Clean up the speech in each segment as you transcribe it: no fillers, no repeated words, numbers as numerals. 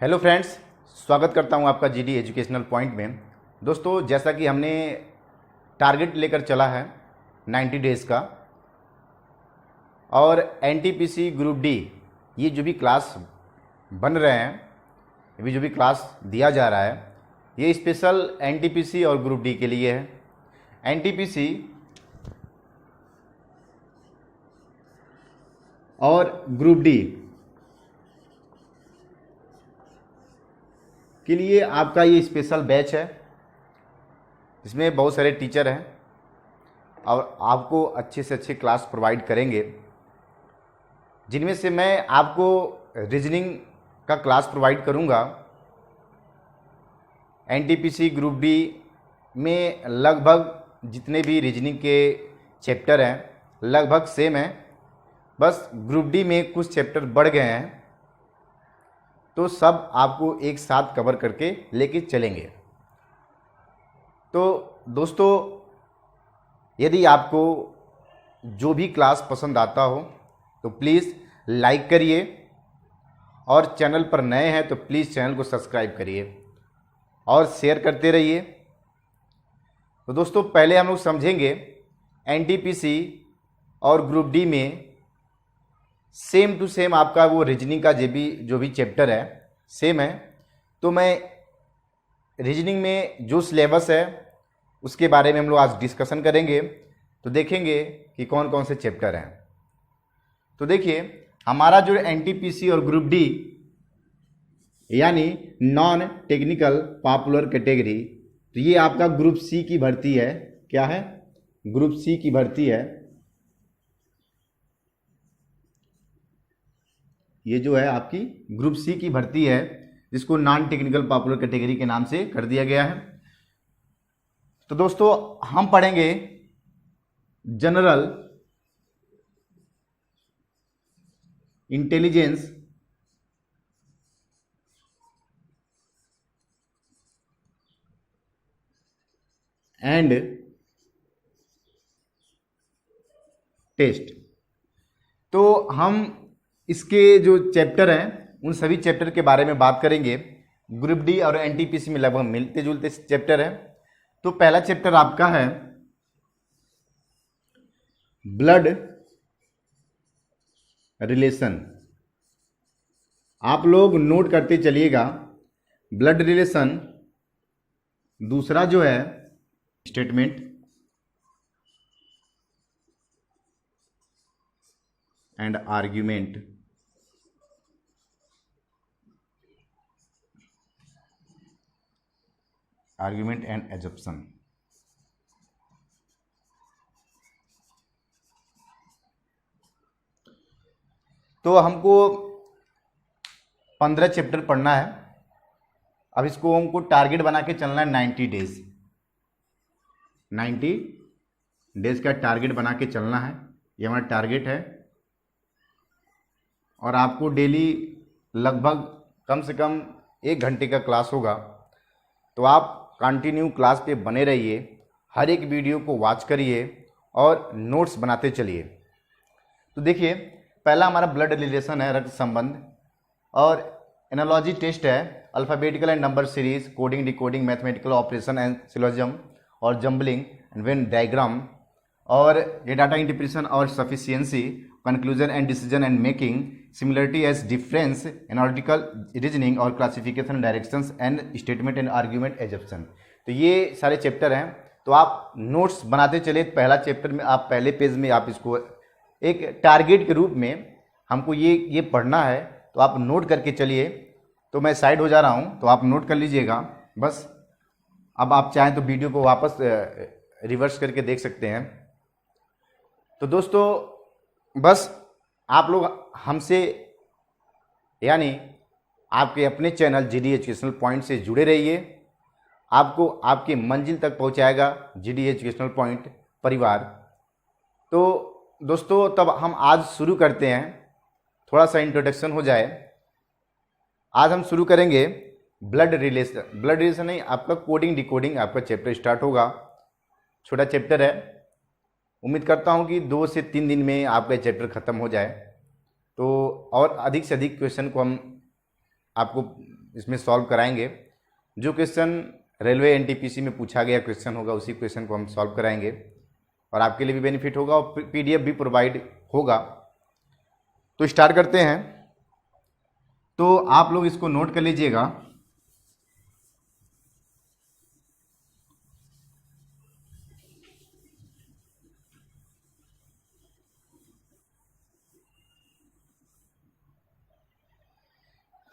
Hello friends, स्वागत करता हूं आपका जीडी एजुकेशनल पॉइंट में। दोस्तों, जैसा कि हमने टारगेट लेकर चला है 90 डेज़ का, और एनटीपीसी ग्रुप डी ये जो भी क्लास बन रहे हैं, अभी जो भी क्लास दिया जा रहा है, ये स्पेशल एनटीपीसी और ग्रुप डी के लिए है। एनटीपीसी और ग्रुप डी के लिए आपका ये स्पेशल बैच है। इसमें बहुत सारे टीचर हैं और आपको अच्छे से अच्छे क्लास प्रोवाइड करेंगे, जिनमें से मैं आपको रीजनिंग का क्लास प्रोवाइड करूंगा। एनटीपीसी ग्रुप डी में लगभग जितने भी रीजनिंग के चैप्टर हैं लगभग सेम हैं, बस ग्रुप डी में कुछ चैप्टर बढ़ गए हैं, तो सब आपको एक साथ कवर करके लेके चलेंगे। तो दोस्तों, यदि आपको जो भी क्लास पसंद आता हो तो प्लीज़ लाइक करिए, और चैनल पर नए हैं तो प्लीज़ चैनल को सब्सक्राइब करिए और शेयर करते रहिए। तो दोस्तों, पहले हम लोग समझेंगे एनटीपीसी और ग्रुप डी में सेम टू सेम आपका वो रीजनिंग का जो भी चैप्टर है सेम है। तो मैं रीजनिंग में जो सिलेबस है उसके बारे में हम लोग आज डिस्कशन करेंगे। तो देखेंगे कि कौन कौन से चैप्टर हैं। तो देखिए, हमारा जो एनटीपीसी और ग्रुप डी यानी नॉन टेक्निकल पॉपुलर कैटेगरी, तो ये आपका ग्रुप सी की भर्ती है। क्या है? ग्रुप सी की भर्ती है। ये जो है आपकी ग्रुप सी की भर्ती है, जिसको नॉन टेक्निकल पॉपुलर कैटेगरी के नाम से कर दिया गया है। तो दोस्तों, हम पढ़ेंगे जनरल इंटेलिजेंस एंड टेस्ट। तो हम इसके जो चैप्टर हैं उन सभी चैप्टर के बारे में बात करेंगे। ग्रुप डी और एनटीपीसी में लगभग मिलते जुलते चैप्टर हैं। तो पहला चैप्टर आपका है ब्लड रिलेशन। आप लोग नोट करते चलिएगा, ब्लड रिलेशन। दूसरा जो है statement and argument. Argument and assumption. तो हमको 15 चैप्टर पढ़ना है। अब इसको हमको टारगेट बना के चलना है 90 डेज। 90 डेज का टारगेट बना के चलना है, ये हमारा टारगेट है। और आपको डेली लगभग कम से कम 1 घंटे का क्लास होगा। तो आप कंटिन्यू क्लास पे बने रहिए, हर एक वीडियो को वॉच करिए और नोट्स बनाते चलिए। तो देखिए, पहला हमारा ब्लड रिलेशन है, रक्त संबंध, और एनालॉजी टेस्ट है, alphabetical and number series, coding decoding, mathematical operation and syllogism और जम्बलिंग एंड वेन डायग्राम, और ये डाटा इंटरप्रिटेशन और sufficiency, conclusion and decision and making, similarity as difference, analytical reasoning और classification, directions and statement and argument assumption. तो ये सारे chapter हैं। तो आप नोट्स बनाते चले। पहला चैप्टर में आप पहले पेज में आप इसको एक टारगेट के रूप में हमको ये पढ़ना है, तो आप नोट करके चलिए। तो मैं साइड हो जा रहा हूँ, तो आप नोट कर लीजिएगा बस। अब आप चाहें तो वीडियो को वापस रिवर्स करके देख सकते हैं। तो दोस्तों, बस आप लोग हमसे यानी आपके अपने चैनल जीडी एजुकेशनल पॉइंट से जुड़े रहिए। आपको आपकी मंजिल तक पहुंचाएगा जीडी एजुकेशनल पॉइंट परिवार। तो दोस्तों, तब हम आज शुरू करते हैं। थोड़ा सा इंट्रोडक्शन हो जाए। आज हम शुरू करेंगे ब्लड रिलेशन। ब्लड रिलेशन नहीं, आपका कोडिंग डिकोडिंग आपका चैप्टर स्टार्ट होगा। छोटा चैप्टर है, उम्मीद करता हूँ कि 2 से 3 दिन में आपका चैप्टर ख़त्म हो जाए। तो और अधिक से अधिक क्वेश्चन को हम आपको इसमें सॉल्व कराएंगे। जो क्वेश्चन रेलवे एनटीपीसी में पूछा गया क्वेश्चन होगा उसी क्वेश्चन को हम सॉल्व कराएंगे और आपके लिए भी बेनिफिट होगा और पीडीएफ भी प्रोवाइड होगा। तो स्टार्ट करते हैं। तो आप लोग इसको नोट कर लीजिएगा।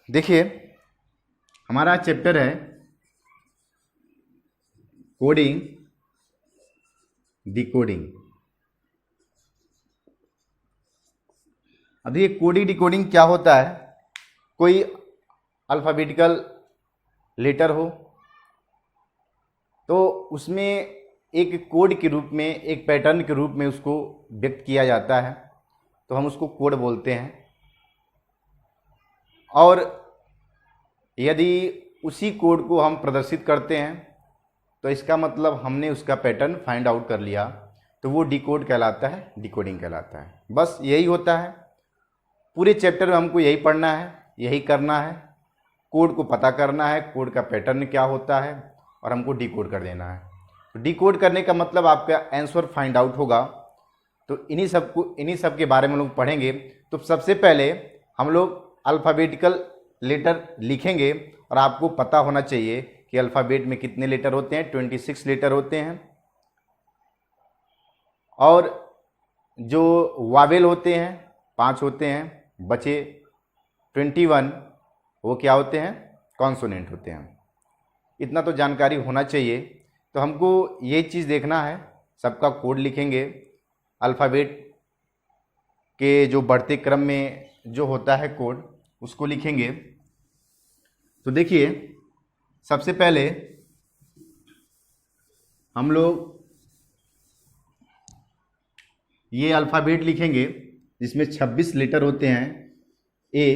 देखिए हमारा चैप्टर है कोडिंग डिकोडिंग। अब ये कोडिंग डिकोडिंग क्या होता है? कोई अल्फ़ाबेटिकल लेटर हो तो उसमें एक कोड के रूप में, एक पैटर्न के रूप में उसको व्यक्त किया जाता है, तो हम उसको कोड बोलते हैं। और यदि उसी कोड को हम प्रदर्शित करते हैं तो इसका मतलब हमने उसका पैटर्न फाइंड आउट कर लिया, तो वो डिकोड कहलाता है, डिकोडिंग कहलाता है। बस यही होता है। पूरे चैप्टर में हमको यही पढ़ना है, यही करना है। कोड को पता करना है, कोड का पैटर्न क्या होता है और हमको डिकोड कर देना है। तो डिकोड करने का मतलब आपका आंसर फाइंड आउट होगा। तो इन्हीं सब के बारे में लोग पढ़ेंगे। तो सबसे पहले हम लोग अल्फ़ाबेटिकल लेटर लिखेंगे और आपको पता होना चाहिए कि अल्फ़ाबेट में कितने लेटर होते हैं। 26 लेटर होते हैं। और जो वावेल होते हैं 5 होते हैं, बचे 21 वो क्या होते हैं? कॉन्सोनेंट होते हैं। इतना तो जानकारी होना चाहिए। तो हमको ये चीज़ देखना है। सबका कोड लिखेंगे, अल्फ़ाबेट के जो बढ़ते क्रम में जो होता है कोड उसको लिखेंगे। तो देखिए सबसे पहले हम लोग ये अल्फ़ाबेट लिखेंगे जिसमें 26 लेटर होते हैं। ए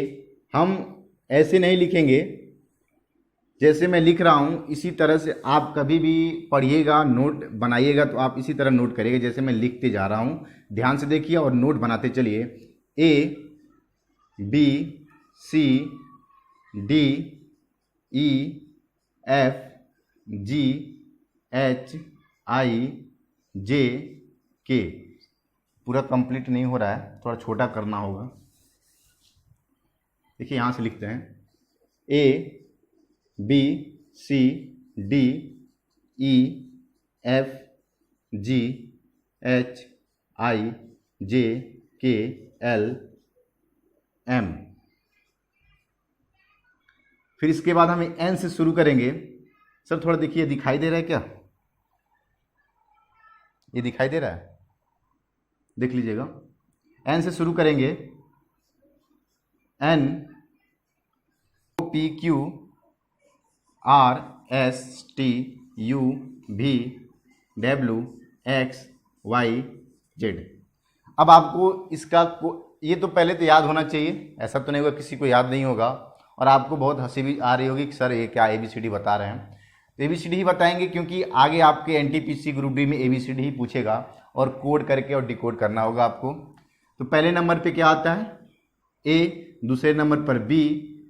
हम ऐसे नहीं लिखेंगे जैसे मैं लिख रहा हूँ, इसी तरह से आप कभी भी पढ़िएगा, नोट बनाइएगा तो आप इसी तरह नोट करिएगा जैसे मैं लिखते जा रहा हूँ। ध्यान से देखिए और नोट बनाते चलिए। A B C D E F G H I J K. पूरा कंप्लीट नहीं हो रहा है, थोड़ा छोटा करना होगा। देखिए यहाँ से लिखते हैं A B C D E F G H I J K L M. फिर इसके बाद हम एन से शुरू करेंगे। सर थोड़ा देखिए, दिखाई दे रहा है क्या? ये दिखाई दे रहा है? देख लीजिएगा। एन से शुरू करेंगे। N P Q R S T U V W X Y Z. अब आपको ये तो पहले तो याद होना चाहिए, ऐसा तो नहीं होगा किसी को याद नहीं होगा। और आपको बहुत हंसी भी आ रही होगी कि सर ये क्या ABCD बता रहे हैं। तो ABCD ही बताएंगे क्योंकि आगे आपके NTPC ग्रुप डी में ABCD ही पूछेगा और कोड करके और डिकोड करना होगा आपको। तो पहले नंबर पे क्या आता है? ए, दूसरे नंबर पर बी,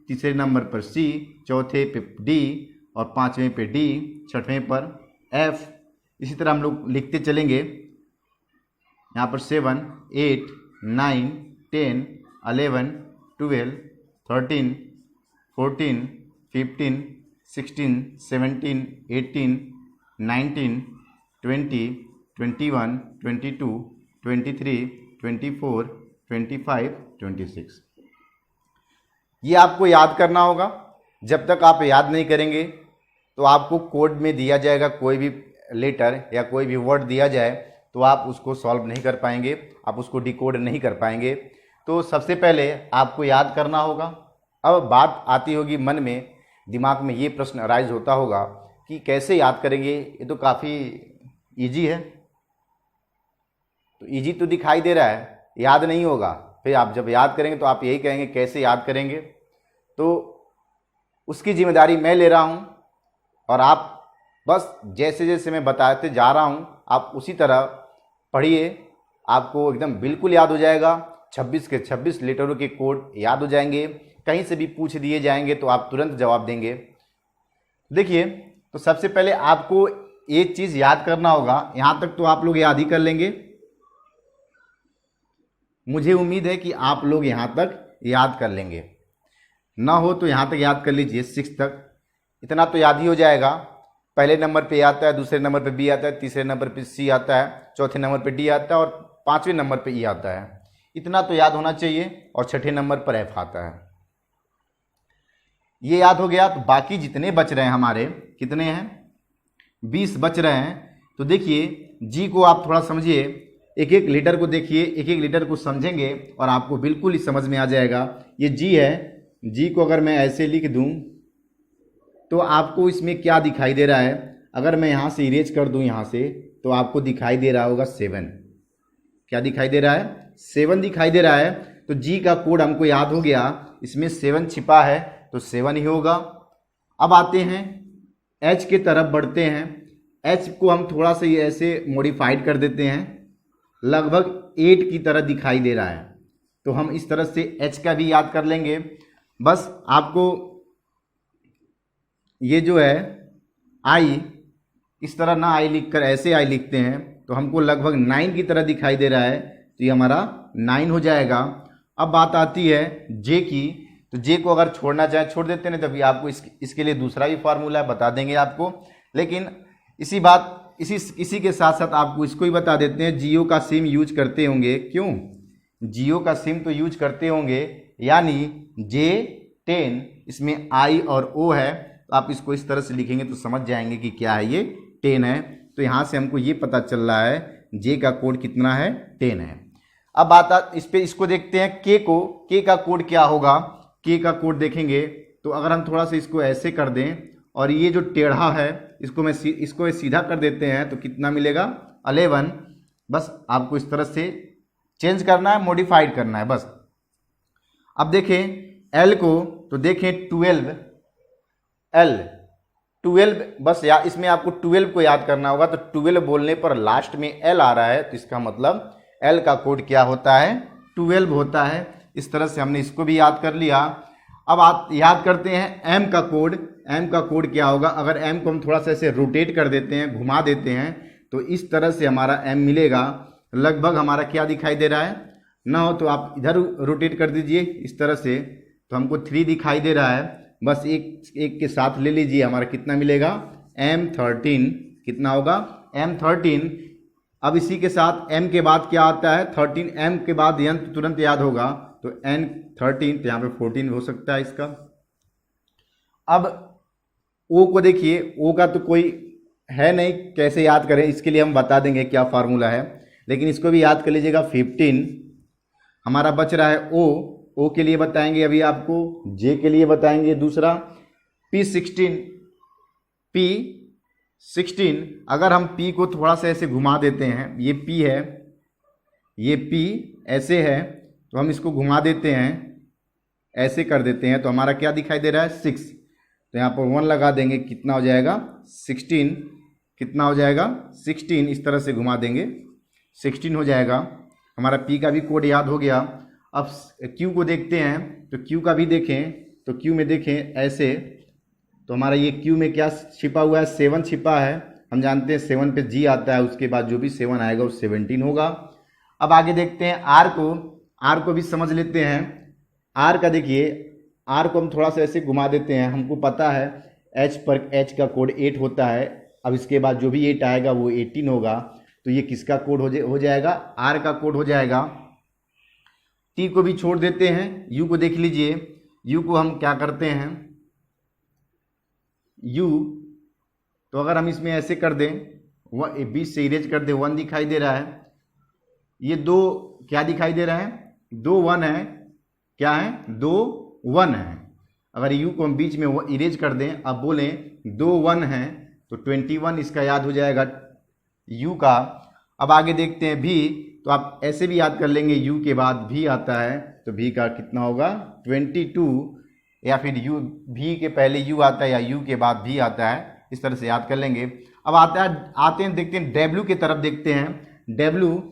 तीसरे नंबर पर सी, चौथे पे डी और पाँचवें पे डी, छठवें पर एफ। इसी तरह हम लोग लिखते चलेंगे। यहाँ पर 7, 8, 9, 10, 11, 12, 13, 14, 15, 16, 17, 18, 19, 20, 21, 22, 23, 24, 25, 26। ये आपको याद करना होगा। जब तक आप याद नहीं करेंगे तो आपको कोड में दिया जाएगा कोई भी लेटर या कोई भी वर्ड दिया जाए तो आप उसको सॉल्व नहीं कर पाएंगे, आप उसको डिकोड नहीं कर पाएंगे। तो सबसे पहले आपको याद करना होगा। अब बात आती होगी मन में, दिमाग में ये प्रश्न अराइज होता होगा कि कैसे याद करेंगे, ये तो काफ़ी इजी है। तो इजी तो दिखाई दे रहा है, याद नहीं होगा। फिर आप जब याद करेंगे तो आप यही कहेंगे कैसे याद करेंगे। तो उसकी जिम्मेदारी मैं ले रहा हूँ और आप बस जैसे जैसे मैं बताते जा रहा हूँ आप उसी तरह पढ़िए, आपको एकदम बिल्कुल याद हो जाएगा। 26 के 26 लेटरों के कोड याद हो जाएंगे। कहीं से भी पूछ दिए जाएंगे तो आप तुरंत जवाब देंगे। देखिए, तो सबसे पहले आपको एक चीज़ याद करना होगा, यहाँ तक तो आप लोग याद ही कर लेंगे, मुझे उम्मीद है कि आप लोग यहाँ तक याद कर लेंगे, ना हो तो यहाँ तक याद कर लीजिए 6 तक, इतना तो याद ही हो जाएगा। पहले नंबर पे आता है, दूसरे नंबर पे बी आता है, तीसरे नंबर पे सी आता है, चौथे नंबर पे डी आता है और पांचवें नंबर पे ई आता है। इतना तो याद होना चाहिए। और छठे नंबर पर एफ आता है। ये याद हो गया। तो बाकी जितने बच रहे हैं हमारे, कितने हैं, 20 बच रहे हैं। तो देखिए जी को आप थोड़ा समझिए, एक एक लीटर को देखिए, एक एक लीटर को समझेंगे और आपको बिल्कुल ही समझ में आ जाएगा। ये जी है, जी को अगर मैं ऐसे लिख दूं तो आपको इसमें क्या दिखाई दे रहा है, अगर मैं यहाँ से इरेज कर दूं यहाँ से, तो आपको दिखाई दे रहा होगा 7। क्या दिखाई दे रहा है, 7 दिखाई दे रहा है। तो जी का कोड हमको याद हो गया, इसमें 7 छिपा है तो 7 ही होगा। अब आते हैं एच के तरफ बढ़ते हैं। एच को हम थोड़ा सा ऐसे मॉडिफाइड कर देते हैं, लगभग 8 की तरह दिखाई दे रहा है। तो हम इस तरह से एच का भी याद कर लेंगे। बस आपको ये जो है आई, इस तरह ना आई लिखकर ऐसे आई लिखते हैं तो हमको लगभग 9 की तरह दिखाई दे रहा है, तो ये हमारा 9 हो जाएगा। अब बात आती है जे की। तो जे को अगर छोड़ना चाहे छोड़ देते हैं, तभी आपको इसके लिए दूसरा भी फार्मूला है, बता देंगे आपको। लेकिन इसी के साथ साथ आपको इसको ही बता देते हैं, जियो का सिम यूज करते होंगे। क्यों, जियो का सिम तो यूज करते होंगे, यानी J10 इसमें आई और ओ है, तो आप इसको इस तरह से लिखेंगे तो समझ जाएंगे कि क्या है, ये 10 है। तो यहाँ से हमको ये पता चल रहा है जे का कोड कितना है, 10 है। अब बात इसको देखते हैं के को। के का कोड क्या होगा, के का कोड देखेंगे तो अगर हम थोड़ा सा इसको ऐसे कर दें और ये जो टेढ़ा है इसको सीधा कर देते हैं तो कितना मिलेगा, 11। बस आपको इस तरह से चेंज करना है, मॉडिफाइड करना है बस। अब देखें एल को, तो देखें 12 बस इसमें आपको 12 को याद करना होगा। तो 12 बोलने पर लास्ट में एल आ रहा है, तो इसका मतलब एल का कोड क्या होता है, 12 होता है। इस तरह से हमने इसको भी याद कर लिया। अब आप याद करते हैं एम का कोड। एम का कोड क्या होगा, अगर एम को हम थोड़ा सा ऐसे रोटेट कर देते हैं, घुमा देते हैं, तो इस तरह से हमारा एम मिलेगा। लगभग हमारा क्या दिखाई दे रहा है, ना हो तो आप इधर रोटेट कर दीजिए इस तरह से, तो हमको 3 दिखाई दे रहा है। बस एक के साथ ले लीजिए, हमारा कितना मिलेगा, M13। कितना होगा, M13। अब इसी के साथ m के बाद क्या आता है, 13। m के बाद n तुरंत याद होगा, तो N13, तो यहाँ पे 14 हो सकता है इसका। अब o को देखिए, o का तो कोई है नहीं, कैसे याद करें, इसके लिए हम बता देंगे क्या फार्मूला है, लेकिन इसको भी याद कर लीजिएगा। 15 हमारा बच रहा है o के लिए बताएंगे अभी आपको, j के लिए बताएंगे दूसरा। P16 अगर हम P को थोड़ा सा ऐसे घुमा देते हैं, ये P है, ये P ऐसे है, तो हम इसको घुमा देते हैं, ऐसे कर देते हैं, तो हमारा क्या दिखाई दे रहा है, 6। तो यहाँ पर 1 लगा देंगे, कितना हो जाएगा, 16। कितना हो जाएगा, 16। इस तरह से घुमा देंगे, 16 हो जाएगा। हमारा P का भी कोड याद हो गया। अब Q को देखते हैं, तो Q का भी देखें, तो Q में देखें ऐसे, तो हमारा ये Q में क्या छिपा हुआ है, 7 छिपा है। हम जानते हैं 7 पे G आता है, उसके बाद जो भी 7 आएगा वो 17 होगा। अब आगे देखते हैं R को। R को भी समझ लेते हैं। R का देखिए, R को हम थोड़ा सा ऐसे घुमा देते हैं, हमको पता है H पर H का कोड 8 होता है। अब इसके बाद जो भी 8 आएगा वो 18 होगा, तो ये किसका कोड हो जाएगा, R का कोड हो जाएगा। T को भी छोड़ देते हैं। U को देख लीजिए, U को हम क्या करते हैं, U तो अगर हम इसमें ऐसे कर दें, 20 से इरेज कर दें, 1 दिखाई दे रहा है। ये 2 क्या दिखाई दे रहा है, 2 1 है, क्या है, 2 1 है। अगर U को हम बीच में इरेज कर दें, अब बोलें 2 1 है, तो 21 इसका याद हो जाएगा U का। अब आगे देखते हैं V, तो आप ऐसे भी याद कर लेंगे, U के बाद V आता है, तो V का कितना होगा, 22, या फिर V के पहले U आता है या U के बाद V आता है, इस तरह से याद कर लेंगे। अब आते हैं देखते हैं W की तरफ देखते हैं। W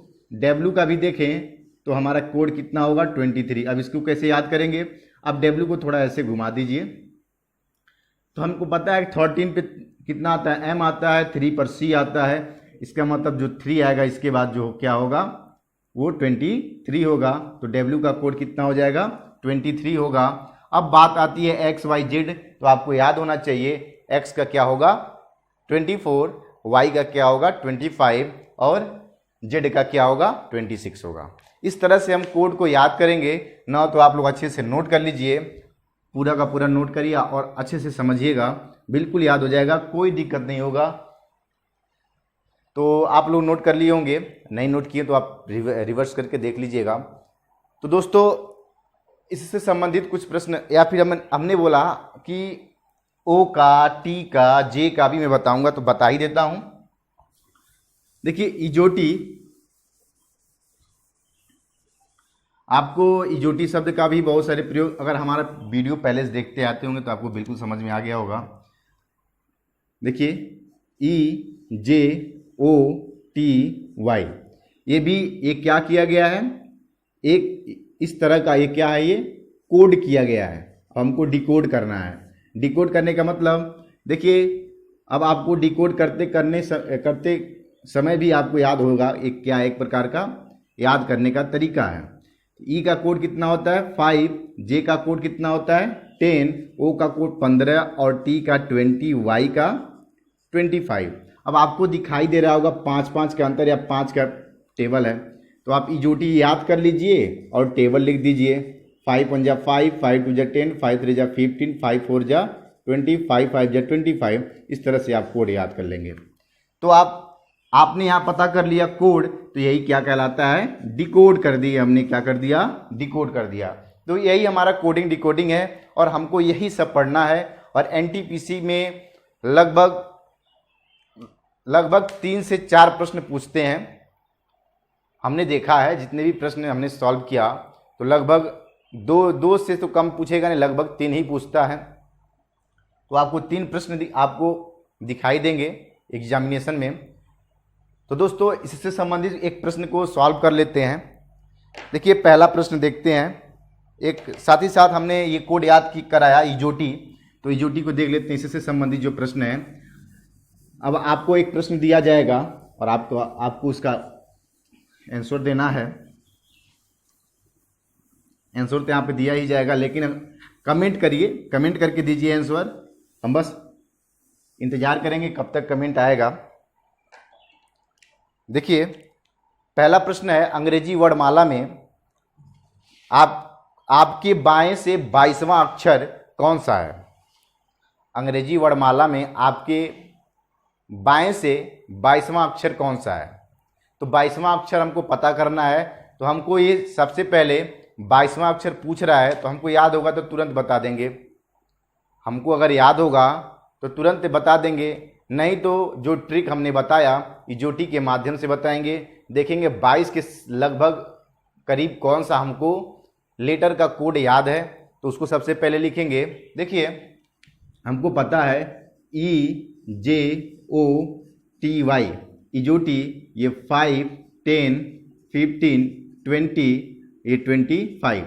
का भी देखें तो हमारा कोड कितना होगा, 23। अब इसको कैसे याद करेंगे, अब W को थोड़ा ऐसे घुमा दीजिए, तो हमको पता है 13 पे कितना आता है, M आता है, 3 पर C आता है, इसका मतलब जो 3 आएगा इसके बाद जो क्या होगा वो 23 होगा, तो W का कोड कितना हो जाएगा 23 होगा। अब बात आती है X Y Z, तो आपको याद होना चाहिए X का क्या होगा 24, Y का क्या होगा 25 और Z का क्या होगा 26 होगा। इस तरह से हम कोड को याद करेंगे ना, तो आप लोग अच्छे से नोट कर लीजिए, पूरा का पूरा नोट करिए और अच्छे से समझिएगा, बिल्कुल याद हो जाएगा, कोई दिक्कत नहीं होगा। तो आप लोग नोट कर लिए होंगे, नहीं नोट किए तो आप रिवर्स करके देख लीजिएगा। तो दोस्तों इससे संबंधित कुछ प्रश्न, या फिर हमने बोला कि O का, T का, J का भी मैं बताऊंगा, तो बता ही देता हूं। देखिए इजोटी, आपको इजोटी शब्द का भी बहुत सारे प्रयोग, अगर हमारा वीडियो पहले से देखते आते होंगे तो आपको बिल्कुल समझ में आ गया होगा। देखिए EJOTY, ये भी एक क्या किया गया है, एक इस तरह का ये क्या है, ये कोड किया गया है, हमको डिकोड करना है। डिकोड करने का मतलब देखिए, अब आपको डिकोड करते समय भी आपको याद होगा, एक क्या एक प्रकार का याद करने का तरीका है। ई का कोड कितना होता है 5, जे का कोड कितना होता है 10, ओ का कोड 15 और टी का 20, वाई का 25। अब आपको दिखाई दे रहा होगा 5-5 का अंतर या 5 का टेबल है, तो आप इजोटी याद कर लीजिए और टेबल लिख दीजिए। 5 1 जा 5, 5 2 जा 10, 5 3 जा 15, 5 4 जा 20, 5 5 जा 25। इस तरह से आप कोड याद कर लेंगे। तो आपने यहाँ पता कर लिया कोड, तो यही क्या कहलाता है, डिकोड कर दिया हमने, क्या कर दिया, डिकोड कर दिया। तो यही हमारा कोडिंग डिकोडिंग है और हमको यही सब पढ़ना है। और एनटीपीसी में लगभग 3 से 4 प्रश्न पूछते हैं, हमने देखा है जितने भी प्रश्न हमने सॉल्व किया तो लगभग दो से तो कम पूछेगा नहीं, लगभग 3 ही पूछता है। तो आपको 3 प्रश्न आपको दिखाई देंगे एग्जामिनेशन में। तो दोस्तों इससे संबंधित एक प्रश्न को सॉल्व कर लेते हैं। देखिए पहला प्रश्न देखते हैं, एक साथ ही साथ हमने ये कोड याद कराया इजोटी, तो इजोटी को देख लेते हैं, इससे संबंधित जो प्रश्न है। अब आपको एक प्रश्न दिया जाएगा और आपको उसका आंसर देना है। आंसर तो यहाँ पे दिया ही जाएगा, लेकिन कमेंट करिए, कमेंट करके दीजिए आंसर, हम बस इंतजार करेंगे कब तक कमेंट आएगा। देखिए पहला प्रश्न है, अंग्रेजी वर्णमाला में आपके बाएं से 22वां अक्षर कौन सा है। अंग्रेजी वर्णमाला में आपके बाएं से 22वां अक्षर कौन सा है। तो 22वां अक्षर हमको पता करना है, तो हमको ये सबसे पहले 22वां अक्षर पूछ रहा है, तो हमको याद होगा तो तुरंत बता देंगे। हमको अगर याद होगा तो तुरंत बता देंगे, नहीं तो जो ट्रिक हमने बताया इजोटी के माध्यम से बताएंगे। देखेंगे 22 के लगभग करीब कौन सा हमको लेटर का कोड याद है, तो उसको सबसे पहले लिखेंगे। देखिए हमको पता है EJOTY, इजोटी, ये 5 10 15 20, ये 25।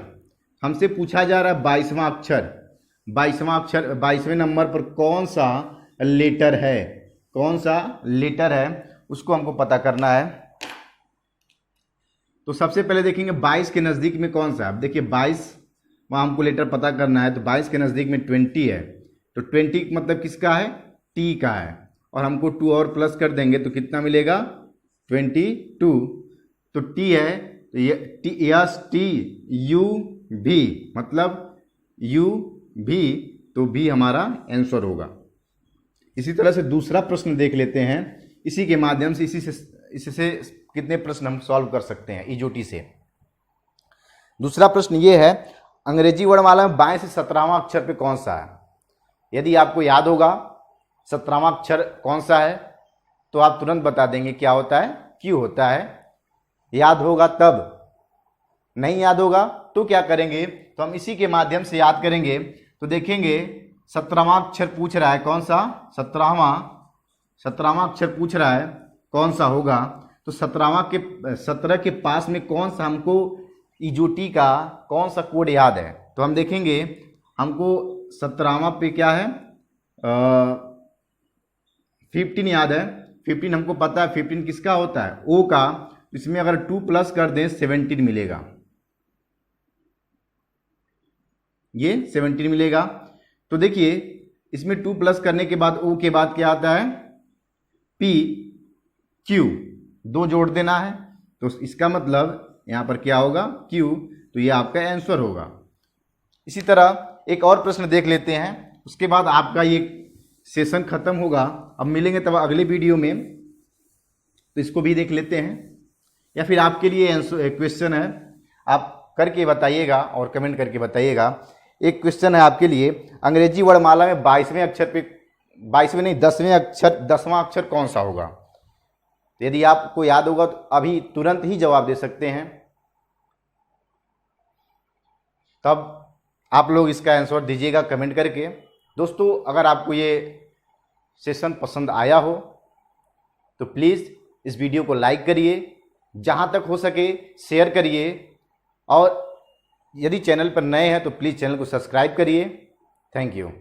हमसे पूछा जा रहा है 22वां अक्षर, 22वें नंबर पर कौन सा लेटर है, कौन सा लेटर है उसको हमको पता करना है। तो सबसे पहले देखेंगे 22 के नज़दीक में कौन सा है। अब देखिए 22 वहाँ हमको लेटर पता करना है, तो 22 के नज़दीक में 20 है, तो 20 मतलब किसका है, टी का है, और हमको 2 और प्लस कर देंगे तो कितना मिलेगा 22। तो टी है, तो ये TUV मतलब UV, तो भी हमारा आंसर होगा। इसी तरह से दूसरा प्रश्न देख लेते हैं, इसी के माध्यम से इससे कितने प्रश्न हम सॉल्व कर सकते हैं इजोटी से। दूसरा प्रश्न ये है, अंग्रेजी वर्णमाला में बाएं से 17वां अक्षर पे कौन सा है। यदि आपको याद होगा 17वां अक्षर कौन सा है, तो आप तुरंत बता देंगे क्या होता है, क्यों होता है। याद होगा तब, नहीं याद होगा तो क्या करेंगे, तो हम इसी के माध्यम से याद करेंगे। तो देखेंगे 17वां अक्षर पूछ रहा है कौन सा, 17वां अक्षर पूछ रहा है कौन सा होगा। तो 17 के पास में कौन सा हमको इजोटी का कौन सा कोड याद है, तो हम देखेंगे हमको 17वां पे क्या है 15 याद है। 15 हमको पता है 15 किसका होता है ओ का। इसमें अगर 2 प्लस कर दें 17 मिलेगा, ये 17 मिलेगा। तो देखिए इसमें 2 प्लस करने के बाद ओ के बाद क्या आता है पी क्यू, 2 जोड़ देना है। तो इसका मतलब यहाँ पर क्या होगा क्यू, तो ये आपका आंसर होगा। इसी तरह एक और प्रश्न देख लेते हैं, उसके बाद आपका ये सेशन खत्म होगा। अब मिलेंगे तब अगले वीडियो में, तो इसको भी देख लेते हैं। या फिर आपके लिए क्वेश्चन है, आप करके बताइएगा और कमेंट करके बताइएगा। एक क्वेश्चन है आपके लिए, अंग्रेजी वर्णमाला में 22वें अक्षर पे 22वें नहीं 10वां अक्षर कौन सा होगा। तो यदि आपको याद होगा तो अभी तुरंत ही जवाब दे सकते हैं, तब आप लोग इसका आंसर दीजिएगा कमेंट करके। दोस्तों अगर आपको ये सेशन पसंद आया हो तो प्लीज़ इस वीडियो को लाइक करिए, जहाँ तक हो सके शेयर करिए, और यदि चैनल पर नए हैं तो प्लीज़ चैनल को सब्सक्राइब करिए। Thank you.